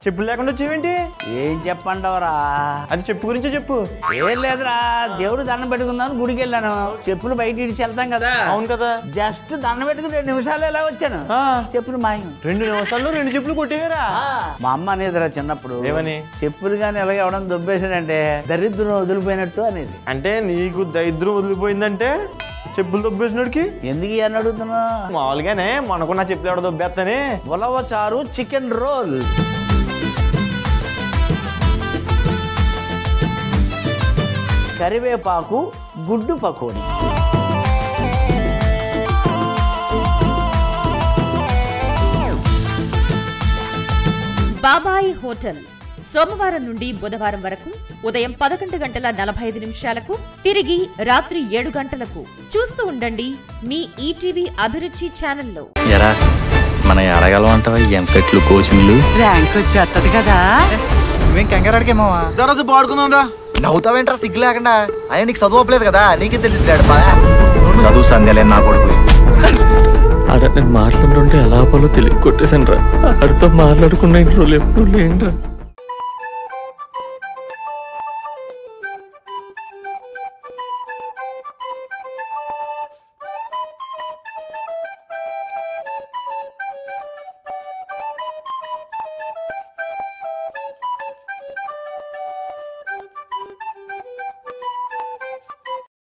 చెప్పులు లేకుండా వచ్చేవేంటి? ఏం చెప్పండవరా? అది చెప్పు గురించే చెప్పు. ఏం లేదురా, దేవుడు దండం పెట్టుకుందామని గుడికి వెళ్ళాను. చెప్పులు బయట ఇడిచి వెళ్తాం కదా. అవును కదా. జస్ట్ దండం పెట్టుకుని 2 నిమిషాలు ఎలా వచ్చాను, చెప్పులు మాయం. 2 నిమిషాల్లో 2 చెప్పులు కొట్టేవరా? మా అమ్మ అనేదిరా చిన్నప్పుడు, ఏమని? చెప్పులు కానీ ఎలాగ ఎవడన్నా దొబ్బేసాడంటే దరిద్రం వదిలిపోయినట్టు అనేది. అంటే నీకు దరిద్రం వదిలిపోయిందంటే చెప్పులు దొబ్బేసినోడికి ఎందుకు అని అడుగుతున్నా? మామూలుగానే మనకు నా చెప్పులు ఎవడ దొబ్బేస్తానే. ఉలవ చారు, చికెన్ రోల్, కరివేపాకు, గుడ్డు పకోడీ. బాబాయి హోటల్ సోమవారం నుండి బుధవారం వరకు ఉదయం 11:45 తిరిగి రాత్రి 7 గంటలకు. చూస్తూ ఉండండి మీ ఈటీవీ అభిరుచి ఛానల్లో. మన అడగలం అంటావా ఎంపెట్లు కోచింగ్లు ర్యాంక్ వచ్చేస్తది కదా. నువ్వేం కంగారాడికేమో దరజు పాడుకుందా. నవ్వుతావేంట్రా సిగ్గు లేకుండా? ఆయన నీకు చదువు అప్పలేదు కదా, నీకే తెలియదు. చదువు సంధ్యలే నా కొడుకు. ఆడ నేను మాట్లాడుతుంటే ఎలా పోలో తెలియ కొట్టేశాను రా. ఆడితో మాట్లాడుకున్న ఇంట్లో ఎప్పుడు లేంట్రా.